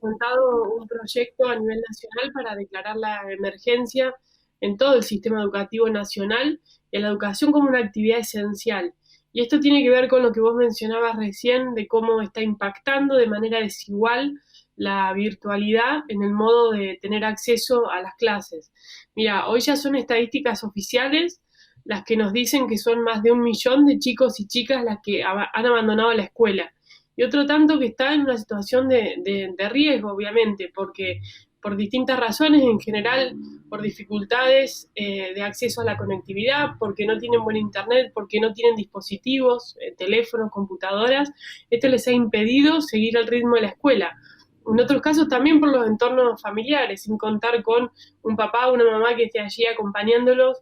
presentado un proyecto a nivel nacional para declarar la emergencia en todo el sistema educativo nacional y a la educación como una actividad esencial. Y esto tiene que ver con lo que vos mencionabas recién, de cómo está impactando de manera desigual la virtualidad en el modo de tener acceso a las clases. Mira, hoy ya son estadísticas oficiales las que nos dicen que son más de 1 millón de chicos y chicas las que han abandonado la escuela. Y otro tanto que está en una situación de riesgo, obviamente, porque por distintas razones, en general por dificultades de acceso a la conectividad, porque no tienen buen internet, porque no tienen dispositivos, teléfonos, computadoras, esto les ha impedido seguir el ritmo de la escuela. En otros casos también por los entornos familiares, sin contar con un papá o una mamá que esté allí acompañándolos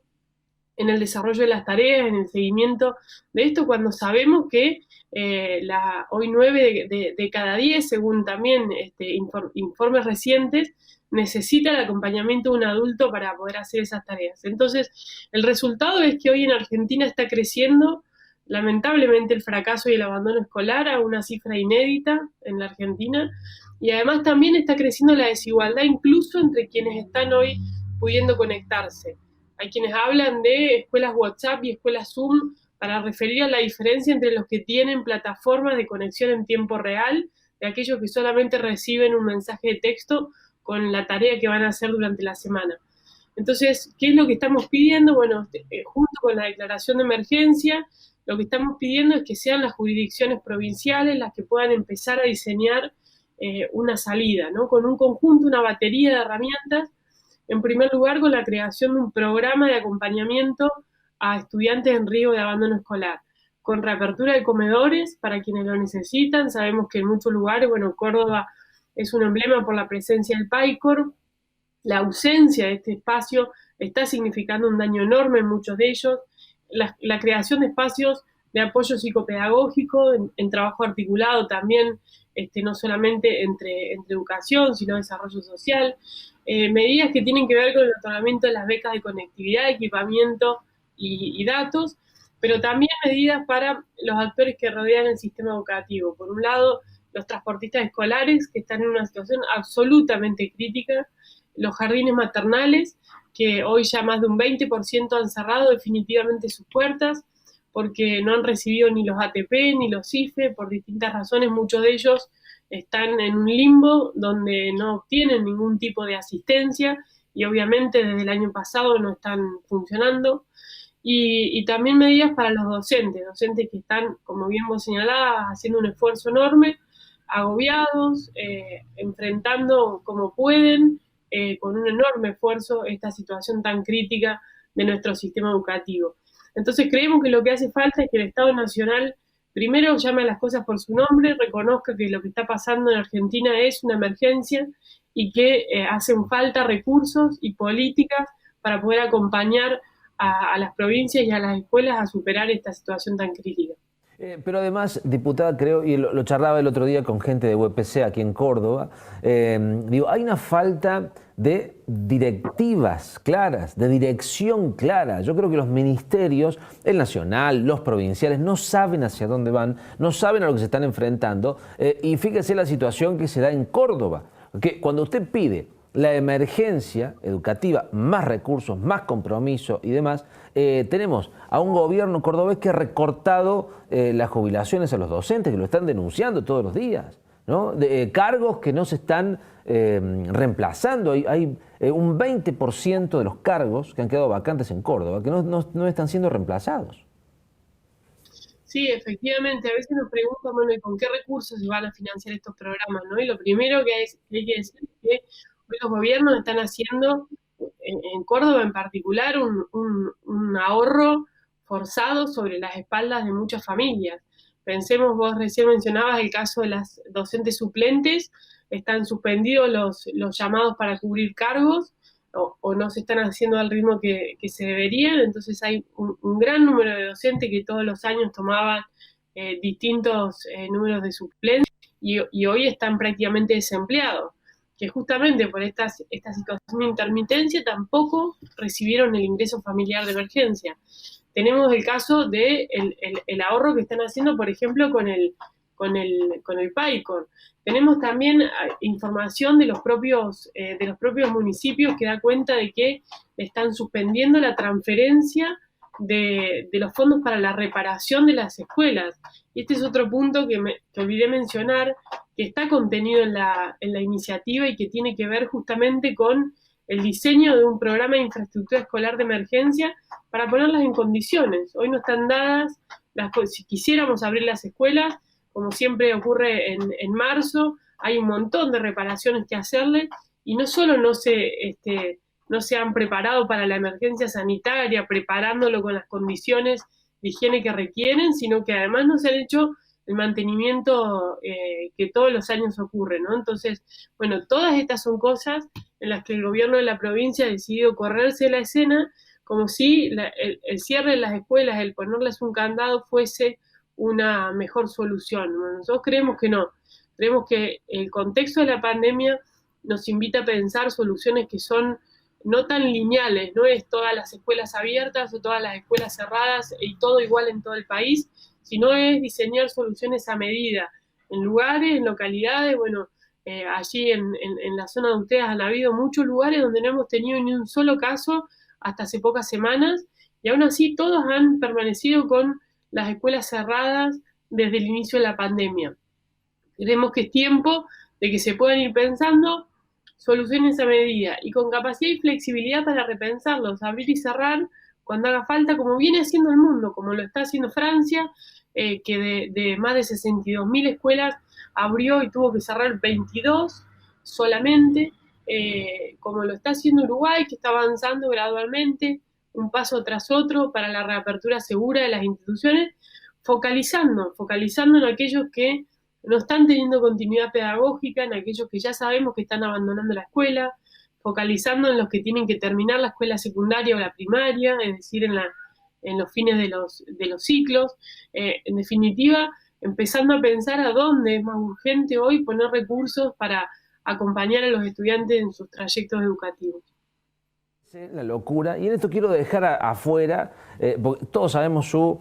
en el desarrollo de las tareas, en el seguimiento de esto, cuando sabemos que hoy 9 de cada 10, según también informes recientes, necesita el acompañamiento de un adulto para poder hacer esas tareas. Entonces, el resultado es que hoy en Argentina está creciendo, lamentablemente, el fracaso y el abandono escolar a una cifra inédita en la Argentina, y además también está creciendo la desigualdad incluso entre quienes están hoy pudiendo conectarse. Hay quienes hablan de escuelas WhatsApp y escuelas Zoom para referir a la diferencia entre los que tienen plataformas de conexión en tiempo real, de aquellos que solamente reciben un mensaje de texto con la tarea que van a hacer durante la semana. Entonces, ¿qué es lo que estamos pidiendo? Bueno, junto con la declaración de emergencia, lo que estamos pidiendo es que sean las jurisdicciones provinciales las que puedan empezar a diseñar una salida, ¿no? Con un conjunto, una batería de herramientas. En primer lugar, con la creación de un programa de acompañamiento a estudiantes en riesgo de abandono escolar, con reapertura de comedores para quienes lo necesitan. Sabemos que en muchos lugares, bueno, Córdoba es un emblema por la presencia del PAICOR. La ausencia de este espacio está significando un daño enorme en muchos de ellos. La creación de espacios de apoyo psicopedagógico en trabajo articulado también, no solamente entre educación, sino desarrollo social. Medidas que tienen que ver con el otorgamiento de las becas de conectividad, equipamiento y datos, pero también medidas para los actores que rodean el sistema educativo. Por un lado, los transportistas escolares, que están en una situación absolutamente crítica, los jardines maternales, que hoy ya más de un 20% han cerrado definitivamente sus puertas, porque no han recibido ni los ATP ni los IFE, por distintas razones. Muchos de ellos están en un limbo donde no obtienen ningún tipo de asistencia y obviamente desde el año pasado no están funcionando. Y también medidas para los docentes que están, como bien vos señalabas, haciendo un esfuerzo enorme, agobiados, enfrentando como pueden, con un enorme esfuerzo, esta situación tan crítica de nuestro sistema educativo. Entonces creemos que lo que hace falta es que el Estado Nacional primero llame a las cosas por su nombre, reconozca que lo que está pasando en Argentina es una emergencia y que hacen falta recursos y políticas para poder acompañar a las provincias y a las escuelas a superar esta situación tan crítica. Pero además, diputada, creo, y lo charlaba el otro día con gente de UPC aquí en Córdoba, hay una falta de directivas claras, de dirección clara. Yo creo que los ministerios, el nacional, los provinciales, no saben hacia dónde van, no saben a lo que se están enfrentando. Y fíjese la situación que se da en Córdoba, que cuando usted pide la emergencia educativa, más recursos, más compromiso y demás, tenemos a un gobierno cordobés que ha recortado las jubilaciones a los docentes, que lo están denunciando todos los días, ¿no? Cargos que no se están reemplazando. Hay un 20% de los cargos que han quedado vacantes en Córdoba que no están siendo reemplazados. Sí, efectivamente, a veces nos preguntan, bueno, ¿y con qué recursos se van a financiar estos programas, ¿no? Y lo primero que hay que decir es que hoy los gobiernos están haciendo, en Córdoba en particular, un ahorro forzado sobre las espaldas de muchas familias. Pensemos, vos recién mencionabas el caso de las docentes suplentes, están suspendidos los llamados para cubrir cargos, o no se están haciendo al ritmo que se deberían. Entonces hay un gran número de docentes que todos los años tomaban distintos números de suplencia y hoy están prácticamente desempleados, que justamente por esta situación de intermitencia tampoco recibieron el ingreso familiar de emergencia. Tenemos el caso de el ahorro que están haciendo, por ejemplo, con el PAICOR. Tenemos también información de los propios municipios que da cuenta de que están suspendiendo la transferencia de los fondos para la reparación de las escuelas. Y este es otro punto que olvidé mencionar, que está contenido en la iniciativa y que tiene que ver justamente con el diseño de un programa de infraestructura escolar de emergencia para ponerlas en condiciones. Hoy no están dadas, si quisiéramos abrir las escuelas, como siempre ocurre en marzo, hay un montón de reparaciones que hacerle y no solo no se han preparado para la emergencia sanitaria, preparándolo con las condiciones de higiene que requieren, sino que además no se han hecho el mantenimiento que todos los años ocurre, ¿no? Entonces, bueno, todas estas son cosas en las que el gobierno de la provincia ha decidido correrse de la escena, como si el cierre de las escuelas, el ponerles un candado fuese una mejor solución. Bueno, nosotros creemos que no. Creemos que el contexto de la pandemia nos invita a pensar soluciones que son no tan lineales, no es todas las escuelas abiertas o todas las escuelas cerradas y todo igual en todo el país, sino es diseñar soluciones a medida, en lugares, en localidades, bueno, allí en la zona de ustedes han habido muchos lugares donde no hemos tenido ni un solo caso hasta hace pocas semanas, y aún así todos han permanecido con las escuelas cerradas desde el inicio de la pandemia. Creemos que es tiempo de que se puedan ir pensando soluciones a medida y con capacidad y flexibilidad para repensarlos, abrir y cerrar cuando haga falta, como viene haciendo el mundo, como lo está haciendo Francia, que de más de 62.000 escuelas abrió y tuvo que cerrar 22 solamente, como lo está haciendo Uruguay, que está avanzando gradualmente, un paso tras otro para la reapertura segura de las instituciones, focalizando en aquellos que no están teniendo continuidad pedagógica, en aquellos que ya sabemos que están abandonando la escuela, focalizando en los que tienen que terminar la escuela secundaria o la primaria, es decir, en los fines de los ciclos. En definitiva, empezando a pensar a dónde es más urgente hoy poner recursos para acompañar a los estudiantes en sus trayectos educativos. La locura, y en esto quiero dejar afuera, porque todos sabemos su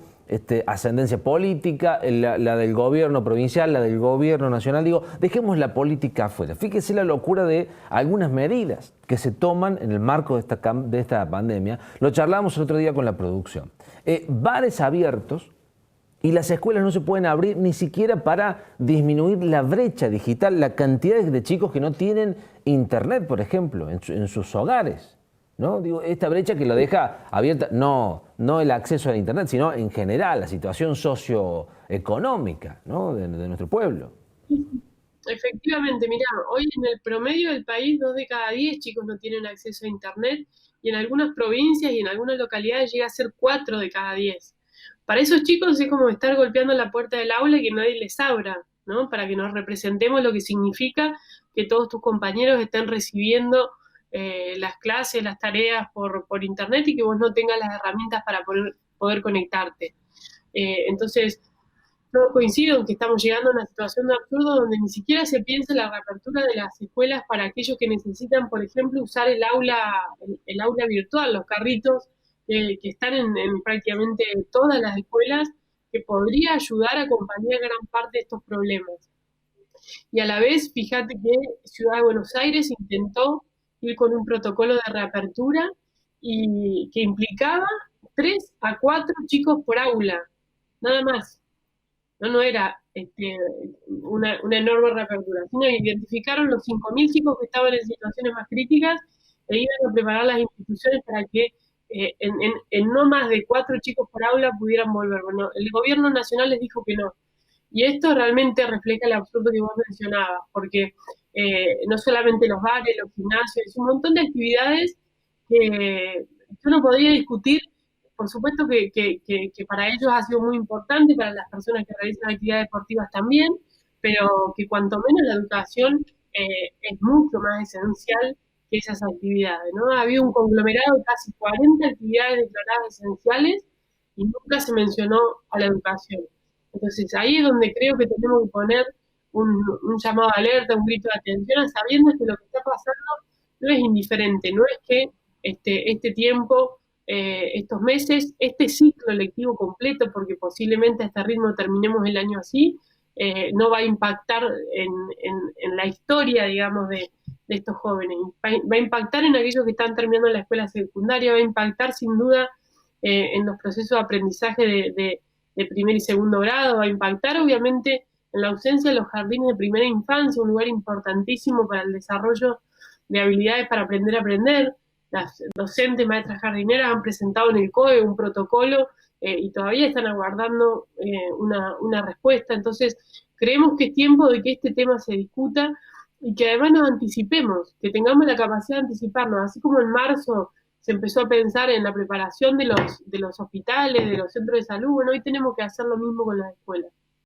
ascendencia política, la del gobierno provincial, la del gobierno nacional. Digo, dejemos la política afuera. Fíjese la locura de algunas medidas que se toman en el marco de esta pandemia. Lo charlamos el otro día con la producción. Bares abiertos y las escuelas no se pueden abrir ni siquiera para disminuir la brecha digital, la cantidad de chicos que no tienen internet, por ejemplo, en sus hogares. ¿No? Digo, esta brecha que lo deja abierta, no el acceso a internet, sino en general la situación socioeconómica, ¿no? de nuestro pueblo. Efectivamente, mirá, hoy en el promedio del país 2 de cada 10 chicos no tienen acceso a internet y en algunas provincias y en algunas localidades llega a ser 4 de cada 10. Para esos chicos es como estar golpeando la puerta del aula y que nadie les abra, ¿no? Para que nos representemos lo que significa que todos tus compañeros estén recibiendo las clases, las tareas por internet y que vos no tengas las herramientas para poder conectarte. Entonces, yo coincido en que estamos llegando a una situación de absurdo donde ni siquiera se piensa en la reapertura de las escuelas para aquellos que necesitan, por ejemplo, usar el aula virtual, los carritos que están en prácticamente todas las escuelas, que podría ayudar a acompañar gran parte de estos problemas. Y a la vez, fíjate que Ciudad de Buenos Aires intentó ir con un protocolo de reapertura y que implicaba 3 a 4 chicos por aula, nada más. No era una enorme reapertura, sino que identificaron los 5.000 chicos que estaban en situaciones más críticas e iban a preparar las instituciones para que en no más de 4 chicos por aula pudieran volver. Bueno, el gobierno nacional les dijo que no. Y esto realmente refleja el absurdo que vos mencionabas, porque no solamente los bares, los gimnasios, un montón de actividades que yo no podría discutir. Por supuesto que para ellos ha sido muy importante, para las personas que realizan actividades deportivas también, pero que cuanto menos la educación es mucho más esencial que esas actividades, ¿no? Ha habido un conglomerado de casi 40 actividades declaradas esenciales y nunca se mencionó a la educación. Entonces ahí es donde creo que tenemos que poner un llamado de alerta, un grito de atención, sabiendo que lo que está pasando no es indiferente, no es que este tiempo, estos meses, este ciclo lectivo completo, porque posiblemente a este ritmo terminemos el año así, no va a impactar en la historia, digamos, de estos jóvenes. Va a impactar en aquellos que están terminando la escuela secundaria, va a impactar sin duda en los procesos de aprendizaje de primer y segundo grado, va a impactar obviamente en la ausencia de los jardines de primera infancia, un lugar importantísimo para el desarrollo de habilidades para aprender a aprender. Las docentes, maestras jardineras han presentado en el COE un protocolo y todavía están aguardando una respuesta. Entonces, creemos que es tiempo de que este tema se discuta y que además nos anticipemos, que tengamos la capacidad de anticiparnos, así como en marzo se empezó a pensar en la preparación de los hospitales, de los centros de salud, bueno, hoy tenemos que hacer lo mismo con las escuelas.